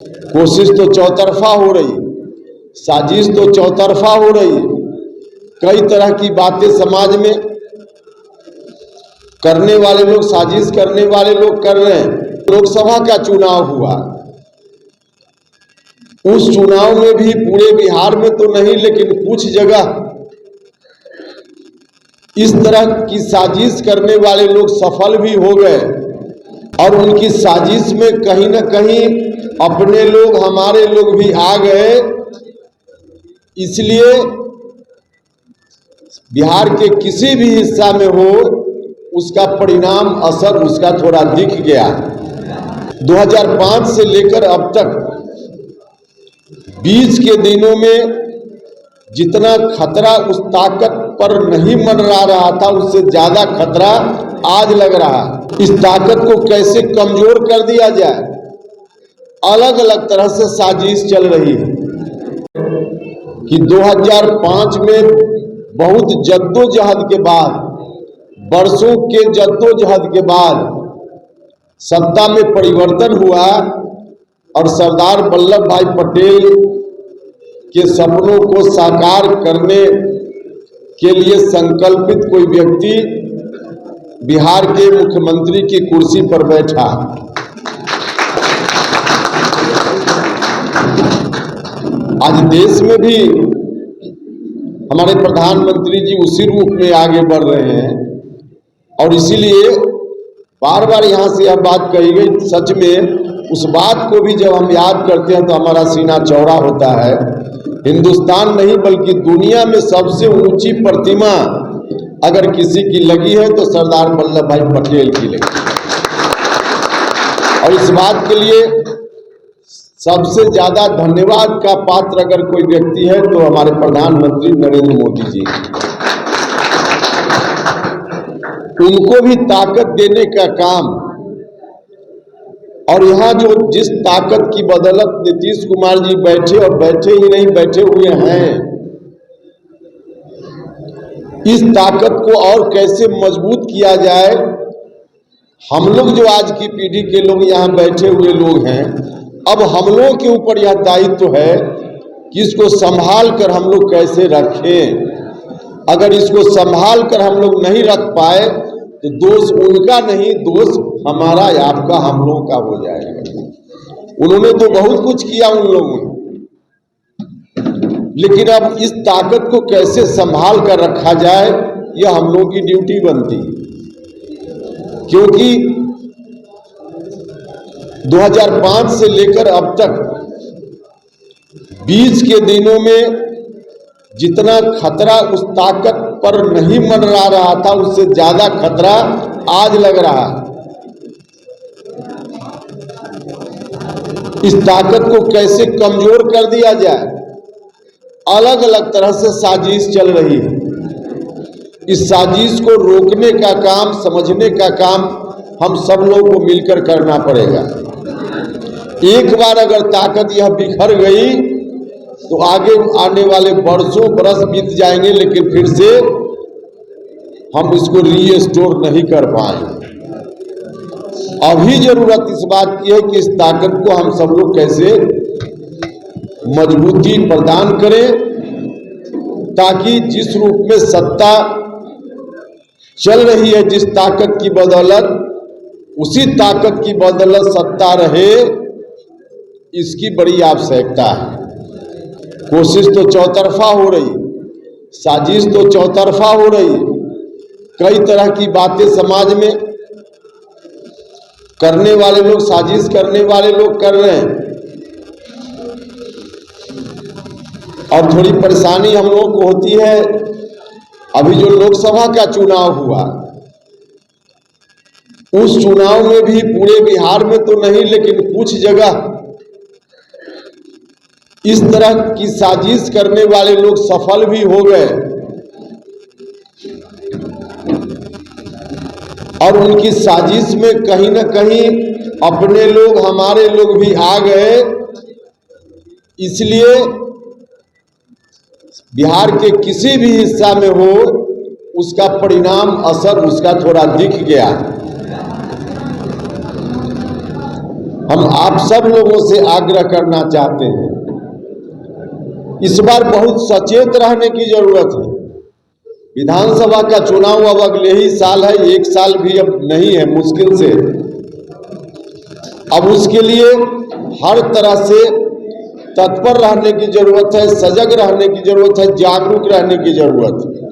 कोशिश तो चौतरफा हो रही, साजिश तो चौतरफा हो रही। कई तरह की बातें समाज में करने वाले लोग, साजिश करने वाले लोग कर रहे हैं। लोकसभा का चुनाव हुआ, उस चुनाव में भी पूरे बिहार में तो नहीं, लेकिन कुछ जगह इस तरह की साजिश करने वाले लोग सफल भी हो गए और उनकी साजिश में कहीं ना कहीं अपने लोग, हमारे लोग भी आ गए। इसलिए बिहार के किसी भी हिस्सा में हो, उसका परिणाम, असर उसका थोड़ा दिख गया। 2005 से लेकर अब तक बीच के दिनों में जितना खतरा उस ताकत पर नहीं मंडरा रहा था, उससे ज्यादा खतरा आज लग रहा है। इस ताकत को कैसे कमजोर कर दिया जाए, अलग अलग तरह से साजिश चल रही है। कि 2005 में बहुत जद्दोजहद के बाद, बरसों के जद्दोजहद के बाद सत्ता में परिवर्तन हुआ और सरदार वल्लभ भाई पटेल के सपनों को साकार करने के लिए संकल्पित कोई व्यक्ति बिहार के मुख्यमंत्री की कुर्सी पर बैठा। आज देश में भी हमारे प्रधानमंत्री जी उसी रूप में आगे बढ़ रहे हैं और इसीलिए बार बार यहां से यह बात कही गई। सच में उस बात को भी जब हम याद करते हैं तो हमारा सीना चौड़ा होता है। हिंदुस्तान नहीं बल्कि दुनिया में सबसे ऊंची प्रतिमा अगर किसी की लगी है तो सरदार वल्लभ भाई पटेल की लगी। और इस बात के लिए सबसे ज्यादा धन्यवाद का पात्र अगर कोई व्यक्ति है तो हमारे प्रधानमंत्री नरेंद्र मोदी जी। उनको भी ताकत देने का काम, और यहाँ जो जिस ताकत की बदौलत नीतीश कुमार जी बैठे, और बैठे ही नहीं बैठे हुए हैं, इस ताकत को और कैसे मजबूत किया जाए। हम लोग जो आज की पीढ़ी के लोग यहाँ बैठे हुए लोग हैं, अब हम लोगों के ऊपर यह दायित्व है कि इसको संभाल कर हम लोग कैसे रखें। अगर इसको संभाल कर हम लोग नहीं रख पाए तो दोष उनका नहीं, दोष हमारा, आपका, हम लोगों का हो जाएगा। उन्होंने तो बहुत कुछ किया उन लोगों ने, लेकिन अब इस ताकत को कैसे संभाल कर रखा जाए, यह हम लोगों की ड्यूटी बनती है। क्योंकि 2005 से लेकर अब तक बीच के दिनों में जितना खतरा उस ताकत पर नहीं मंडरा रहा था, उससे ज्यादा खतरा आज लग रहा है। इस ताकत को कैसे कमजोर कर दिया जाए, अलग अलग तरह से साजिश चल रही है। इस साजिश को रोकने का काम, समझने का काम हम सब लोगों को मिलकर करना पड़ेगा। एक बार अगर ताकत यह बिखर गई तो आगे आने वाले बरसों बरस बीत जाएंगे, लेकिन फिर से हम इसको रीस्टोर नहीं कर पाएंगे। अभी जरूरत इस बात की है कि इस ताकत को हम सब लोग कैसे मजबूती प्रदान करें, ताकि जिस रूप में सत्ता चल रही है, जिस ताकत की बदौलत, उसी ताकत की बदौलत सत्ता रहे, इसकी बड़ी आवश्यकता है। कोशिश तो चौतरफा हो रही, साजिश तो चौतरफा हो रही। कई तरह की बातें समाज में करने वाले लोग, साजिश करने वाले लोग कर रहे हैं और थोड़ी परेशानी हम लोगों को होती है। अभी जो लोकसभा का चुनाव हुआ, उस चुनाव में भी पूरे बिहार में तो नहीं, लेकिन कुछ जगह इस तरह की साजिश करने वाले लोग सफल भी हो गए और उनकी साजिश में कहीं ना कहीं अपने लोग, हमारे लोग भी आ गए। इसलिए बिहार के किसी भी हिस्सा में हो, उसका परिणाम, असर उसका थोड़ा दिख गया। हम आप सब लोगों से आग्रह करना चाहते हैं, इस बार बहुत सचेत रहने की जरूरत है। विधानसभा का चुनाव अब अगले ही साल है, एक साल भी अब नहीं है, मुश्किल से। अब उसके लिए हर तरह से तत्पर रहने की जरूरत है, सजग रहने की जरूरत है, जागरूक रहने की जरूरत है।